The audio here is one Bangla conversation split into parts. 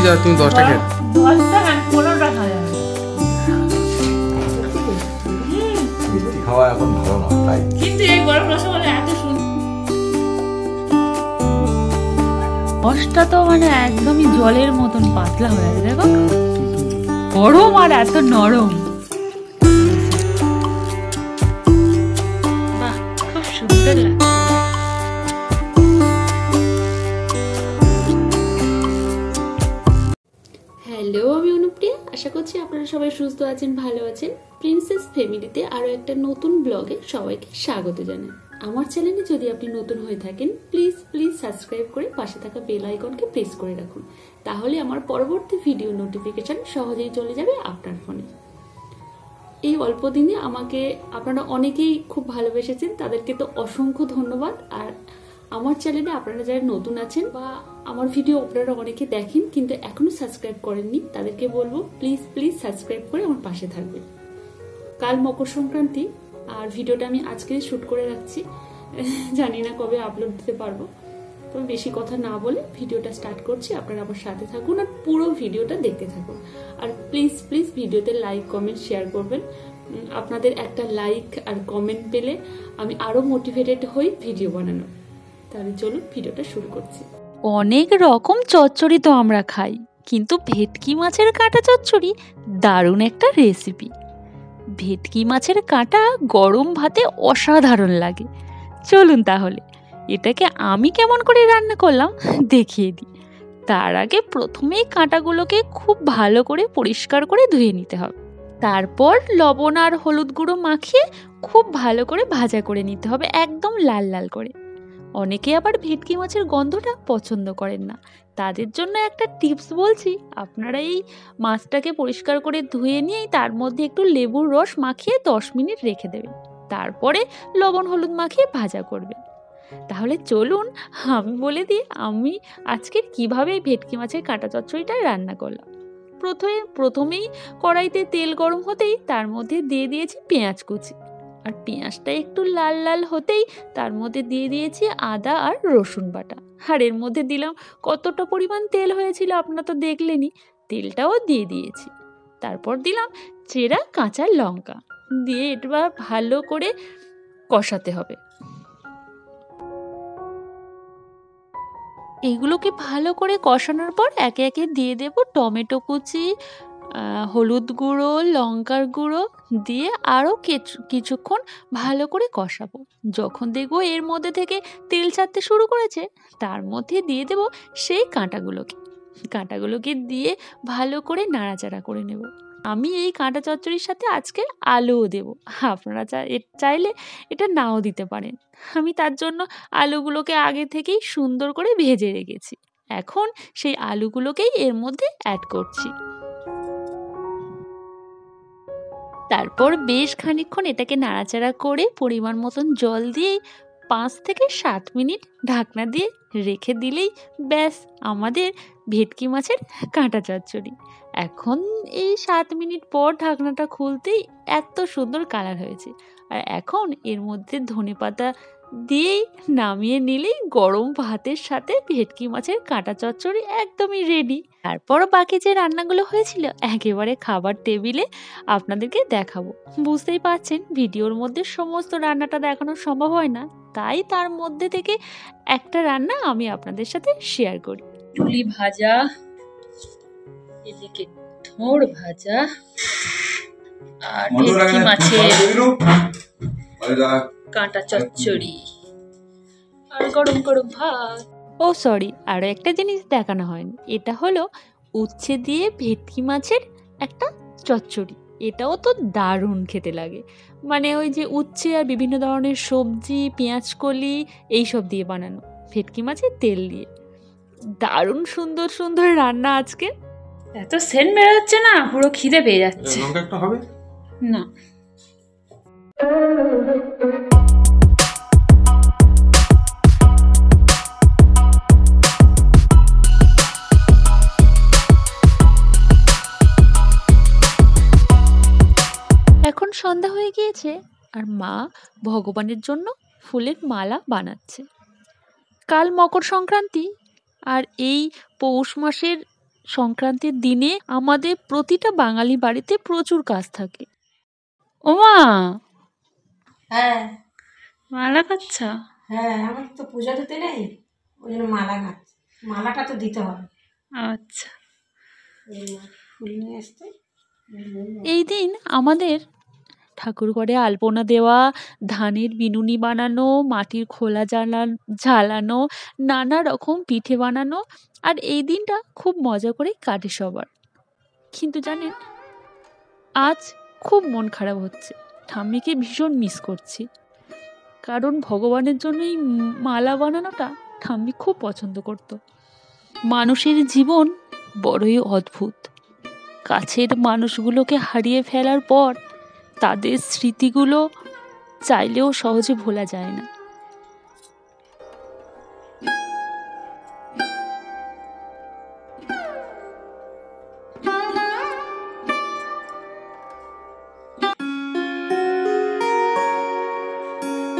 যা তুমি 10টা খেয়ে 10টা না 15টা খাওয়া যাবে। মিষ্টি খাওয়া এখন ভালো না, তাই কিন্তু এই গরম রসগোল্লা এত সুন্দর, রসটা তো মানে একদমই জলের মতন পাতলা হয়ে আছে, দেখো গরম আর এত নরম। বাহ, খুব সুন্দর লাগছে। হ্যালো, আমি অনুপ্রিয়া। আশা করছি আপনারা সবাই সুস্থ আছেন, ভালো আছেন। প্রিন্সেস ফ্যামিলিতে আরও একটা নতুন ব্লগে সবাইকে স্বাগত জানাই। আমার চ্যানেলে যদি আপনি নতুন হয়ে থাকেন, প্লিজ সাবস্ক্রাইব করে পাশে থাকা বেল আইকনকে প্রেস করে রাখুন, তাহলে আমার পরবর্তী ভিডিও নোটিফিকেশন সহজেই চলে যাবে আপনার ফোনে। এই অল্প দিনে আমাকে আপনারা অনেকেই খুব ভালোবেসেছেন, তাদেরকে তো অসংখ্য ধন্যবাদ। আর আমার চ্যানেলে আপনারা যারা নতুন আছেন বা আমার ভিডিও আপনারা অনেকে দেখেন কিন্তু এখনো সাবস্ক্রাইব করেননি, তাদেরকে বলবো প্লিজ সাবস্ক্রাইব করে আমার পাশে থাকবেন। কাল মকর সংক্রান্তি, আর ভিডিওটা আমি আজকে শুট করে রাখছি, জানি না কবে আপলোড দিতে পারবো। তবে বেশি কথা না বলে ভিডিওটা স্টার্ট করছি, আপনারা আমার সাথে থাকুন আর পুরো ভিডিওটা দেখতে থাকুন। আর প্লিজ ভিডিওতে লাইক কমেন্ট শেয়ার করবেন। আপনাদের একটা লাইক আর কমেন্ট পেলে আমি আরো মোটিভেটেড হই ভিডিও বানানোর। তাহলে চলুন ভিডিওটা শুরু করছি। অনেক রকম চচ্চড়ি তো আমরা খাই, কিন্তু ভেটকি মাছের কাঁটা চচ্চড়ি দারুণ একটা রেসিপি। ভেটকি মাছের কাঁটা গরম ভাতে অসাধারণ লাগে। চলুন তাহলে এটাকে আমি কেমন করে রান্না করলাম দেখিয়ে দিই। তার আগে প্রথমেই কাঁটাগুলোকে খুব ভালো করে পরিষ্কার করে ধুয়ে নিতে হবে। তারপর লবণ আর হলুদ গুঁড়ো মাখিয়ে খুব ভালো করে ভাজা করে নিতে হবে, একদম লাল লাল করে। অনেকে আবার ভেটকি মাছের গন্ধটা পছন্দ করেন না, তাদের জন্য একটা টিপস বলছি। আপনারা এই মাছটাকে পরিষ্কার করে ধুয়ে নিয়েই তার মধ্যে একটু লেবুর রস মাখিয়ে 10 মিনিট রেখে দেবেন, তারপরে লবণ হলুদ মাখিয়ে ভাজা করবেন। তাহলে চলুন আমি বলে দিই আমি আজকে কিভাবে এই ভেটকি মাছের কাঁটা চচ্চড়িটা রান্না করলাম। প্রথমেই কড়াইতে তেল গরম হতেই তার মধ্যে দিয়ে দিয়েছি পেঁয়াজ কুচি, আর পেঁয়াজটা একটু লাল লাল হতেই তার মধ্যে দিয়ে দিয়েছি আদা আর রসুন বাটা। আর এর মধ্যে দিলাম কতটা পরিমাণ তেল হয়েছিল আপনারা তো দেখলেনই, তেলটাও দিয়ে দিয়েছি। তারপর দিলাম চেরা কাঁচা লঙ্কা দিয়ে এবার ভালো করে কষাতে হবে। এগুলোকে ভালো করে কষানোর পর একে একে দিয়ে দেব টমেটো কুচি, হলুদ গুঁড়ো, লঙ্কার গুঁড়ো দিয়ে আরও কিছুক্ষণ ভালো করে কষাবো। যখন দেখবো এর মধ্যে থেকে তেল ছাড়তে শুরু করেছে, তার মধ্যে দিয়ে দেব সেই কাঁটাগুলোকে দিয়ে ভালো করে নাড়াচাড়া করে নেব। আমি এই কাঁটা চচ্চড়ির সাথে আজকে আলুও দেব, আপনারা চাইলে এটা নাও দিতে পারেন। আমি তার জন্য আলুগুলোকে আগে থেকেই সুন্দর করে ভেজে রেখেছি, এখন সেই আলুগুলোকেই এর মধ্যে অ্যাড করছি। তারপর বেশ খানিকক্ষণ এটাকে নাড়াচাড়া করে পরিমাণ মতন জল দিয়ে 5 থেকে 7 মিনিট ঢাকনা দিয়ে রেখে দিলেই ব্যাস আমাদের ভেটকি মাছের কাঁটা চচ্চড়ি। এখন এই 7 মিনিট পর ঢাকনাটা খুলতেই এত সুন্দর কালার হয়েছে। আর এখন এর মধ্যে ধনেপাতা দিয়েই নামিয়ে নিলেই গরম ভাতের সাথে ভেটকি মাছের কাঁটা চচ্চড়ি একদমই রেডি। তারপর বাকি যে রান্নাগুলো হয়েছিল একেবারে খাবার টেবিলে আপনাদেরকে দেখাবো। বুঝতেই পারছেন ভিডিওর মধ্যে সমস্ত রান্নাটা দেখানো সম্ভব হয় না, তাই তার মধ্যে থেকে একটা রান্না আমি আপনাদের সাথে শেয়ার করি। পুলি ভাজা, এদিকে থোড় ভাজা, আর ভেটকি মাছের কাঁটা চচ্চড়ি, আর গরম গরম ভাত। ও সরি, আরও একটা জিনিস দেখানো হয়নি, এটা হলো উচ্ছে দিয়ে ভেটকি মাছের একটা চচ্চড়ি। এটাও তো দারুণ খেতে লাগে, মানে ওই যে উচ্ছে আর বিভিন্ন ধরনের সবজি, পেঁয়াজ কলি এইসব দিয়ে বানানো, ভেটকি মাছের তেল দিয়ে। দারুণ সুন্দর সুন্দর রান্না আজকে। এত সেন্ট বেরোচ্ছে না, পুরো খিদে পেয়ে যাচ্ছে। লঙ্কা একটা হবে না, এখন সন্ধ্যা হয়ে গিয়েছে আর মা ভগবানের জন্য ফুলের মালা বানাচ্ছে। কাল মকর সংক্রান্তি, আর এই পৌষ মাসের সংক্রান্তির দিনে আমাদের প্রতিটা বাঙালি বাড়িতে প্রচুর কাজ থাকে। ওমা, হ্যাঁ মালা খাচ্ছ? হ্যাঁ, আমার তো পূজা দিতে নেই, ওই জন্য মালা খাচ্ছি। মালাটা তো দিতে হবে। আচ্ছা। ফুল নিয়ে আসতে। এই দিন আমাদের ঠাকুর ঘরে আলপনা দেওয়া, ধানের বিনুনি বানানো, মাটির খোলা জ্বালানো, নানা রকম পিঠে বানানো, আর এই দিনটা খুব মজা করে কাটে সবার। কিন্তু জানেন, আজ খুব মন খারাপ হচ্ছে। ঠাম্মিকে ভীষণ মিস করছি, কারণ ভগবানের জন্য এই মালা বানানোটা ঠাম্মি খুব পছন্দ করত। মানুষের জীবন বড়ই অদ্ভুত। কাছের মানুষগুলোকে হারিয়ে ফেলার পর তাদের স্মৃতিগুলো চাইলেও সহজে ভোলা যায় না।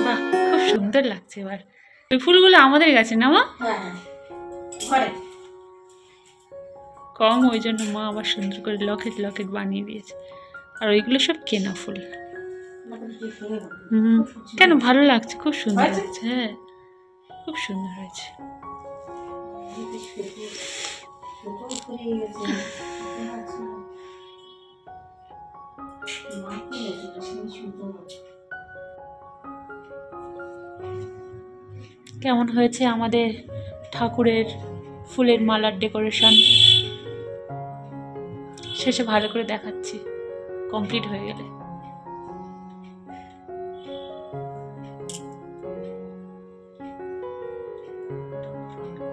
বাহ, খুব সুন্দর লাগছে। এবার ওই ফুলগুলো আমাদের গাছে না মা? হ্যাঁ, ঘরে কম, ওই জন্য মা আবার সুন্দর করে লকেট লকেট বানিয়ে দিয়েছে। আর ওইগুলো সব কেনা ফুল। কেন, ভালো লাগছে, খুব সুন্দর লাগছে। হ্যাঁ, খুব সুন্দর হয়েছে। কেমন হয়েছে আমাদের ঠাকুরের ফুলের মালার ডেকোরেশন? শেষে ভালো করে দেখাচ্ছি কমপ্লিট হয়ে গেলে।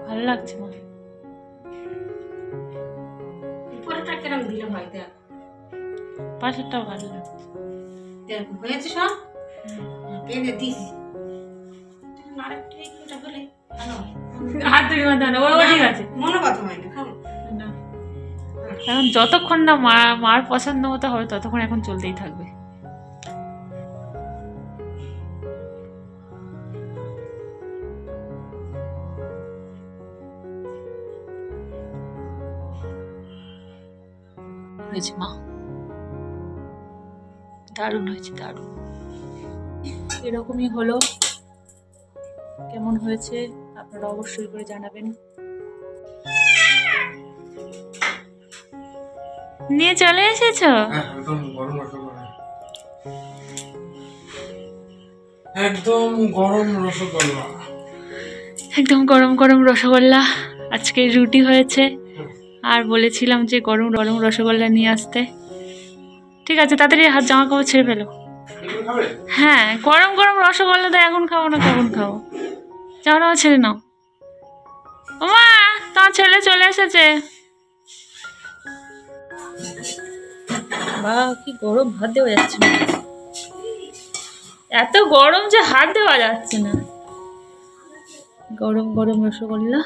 ভালো লাগছে মা? উপরেটা কেরম দিলে হয় দেখ, পাশেরটাও ভালো লাগছে। এরকম হয়েছে সব কেঁদে দিস। আরেকটা এইটা হলে ভালো হয়। আর তুমি মা দাও, ও ঠিক আছে। মনে কথা হয় না, খাবো না, এখন যতক্ষণ না মার পছন্দ মতো হবে ততক্ষণ এখন চলতেই থাকবে। হয়েছে মা, দারুণ হয়েছে, দারুণ। এরকমই হলো। কেমন হয়েছে আপনারা অবশ্যই করে জানাবেন। নিয়ে চলে এসেছো? একদম গরম রসগোল্লা, একদম গরম রসগোল্লা, একদম গরম গরম রসগোল্লা। আজকে রুটি হয়েছে, আর বলেছিলাম যে গরম গরম রসগোল্লা নিয়ে আসতে। ঠিক আছে, তাড়াতাড়ি হাত জামা কাপড় ছেড়ে ফেলো। হ্যাঁ, গরম গরম রসগোল্লা তো এখন খাবো না কখন খাবো? জামা কাপড় ছেড়ে নাও। ওমা, তোমার ছেলে চলে এসেছে। বাহ, কি গরম, হাত দেওয়া যাচ্ছে না। এত গরম যে হাত দেওয়া যাচ্ছে না। গরম গরম রসগোল্লা,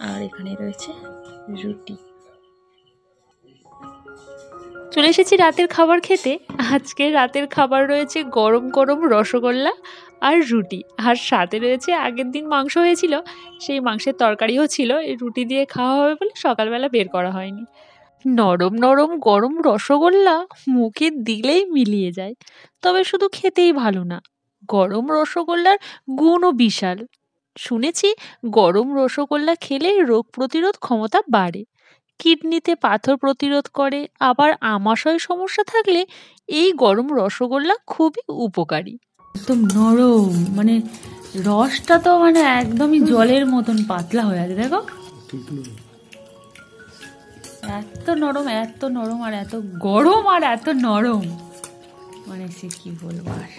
আর এখানে রয়েছে রুটি। চলে এসেছি রাতের খাবার খেতে। আজকে রাতের খাবার রয়েছে গরম গরম রসগোল্লা আর রুটি, আর সাথে রয়েছে আগের দিন মাংস হয়েছিল, সেই মাংসের তরকারিও ছিল। এই রুটি দিয়ে খাওয়া হবে বলে সকালবেলা বের করা হয়নি। নরম নরম গরম রসগোল্লা মুখে দিলেই মিলিয়ে যায়। তবে শুধু খেতেই ভালো না, গরম রসগোল্লার গুণও বিশাল। শুনেছি গরম রসগোল্লা খেলে রোগ প্রতিরোধ ক্ষমতা বাড়ে, কিডনিতে পাথর প্রতিরোধ করে, আবার আমাশয় সমস্যা থাকলে এই গরম রসগোল্লা খুবই উপকারী। একদম নরম, মানে রসটা তো মানে একদমই জলের মতন পাতলা হয়ে আছে। দেখো, এত নরম, এত নরম, আর এত গরম, আর এত নরম, মানে সে কি বলবো আর।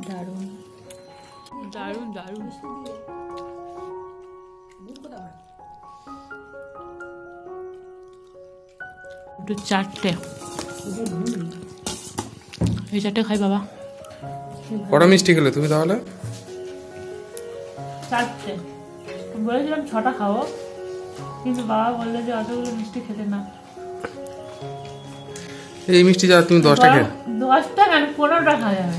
দারুণ দারুণ দারুণ। চারটে, এই চারটে খাই বাবা। কটা মিষ্টি খেলে তুমি তাহলে? চারটে বলেছিলাম, 6টা খাবো, কিন্তু বাবা বললো যে অতগুলো মিষ্টি খেতে না। এই মিষ্টি যা তুমি 10টা খেয়ে। 10টা কেন, 15টা খাওয়া যাবে।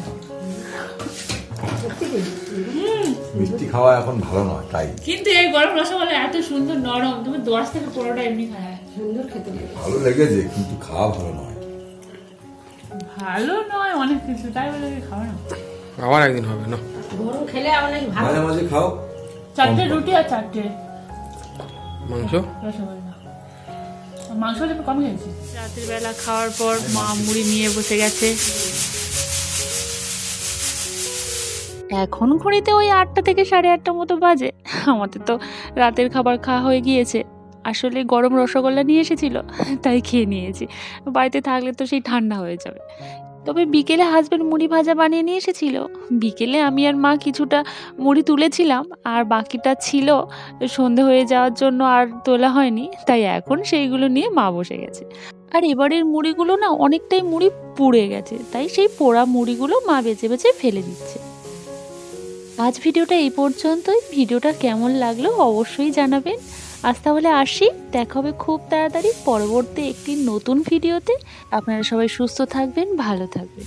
মিষ্টি খাওয়া এখন ভালো নয় তাই। কিন্তু এই গরম রসগোল্লা এত সুন্দর নরম, তুমি 10 থেকে 15টা এমনি খায়। সুন্দর খেতে লাগে। ভালো লেগেছে কিন্তু খাওয়া ভালো নয়। ভালো নয় অনেক কিছু, তাই বলে খাওয়া না। আবার একদিন হবে না। গরম খেলে অনেক ভালো। মাঝে মাঝে খাও। 4টে রুটি আর 4টে মাংস রসগোল্লা। মাংস হলে কম খেয়েছি। রাতের বেলা খাওয়ার পর মা মুড়ি নিয়ে বসে গেছে। এখন ঘড়িতে ওই 8টা থেকে 8:30 মতো বাজে। আমাদের তো রাতের খাবার খাওয়া হয়ে গিয়েছে। আসলে গরম রসগোল্লা নিয়ে এসেছিল, তাই খেয়ে নিয়েছি। বাড়িতে থাকলে তো সেই ঠান্ডা হয়ে যাবে। তবে বিকেলে হাজব্যান্ড মুড়ি ভাজা বানিয়ে নিয়ে এসেছিল। বিকেলে আমি আর মা কিছুটা মুড়ি তুলেছিলাম, আর বাকিটা ছিল সন্ধে হয়ে যাওয়ার জন্য আর তোলা হয়নি, তাই এখন সেইগুলো নিয়ে মা বসে গেছে। আর এবারের মুড়িগুলো না অনেকটাই মুড়ি পুড়ে গেছে, তাই সেই পোড়া মুড়িগুলো মা বেছে বেছে ফেলে দিচ্ছে। আজ ভিডিওটা এই পর্যন্তই। ভিডিওটা কেমন লাগলো অবশ্যই জানাবেন। আজ তাহলে আসি, দেখা হবে খুব তাড়াতাড়ি পরবর্তী একটি নতুন ভিডিওতে। আপনারা সবাই সুস্থ থাকবেন, ভালো থাকবেন।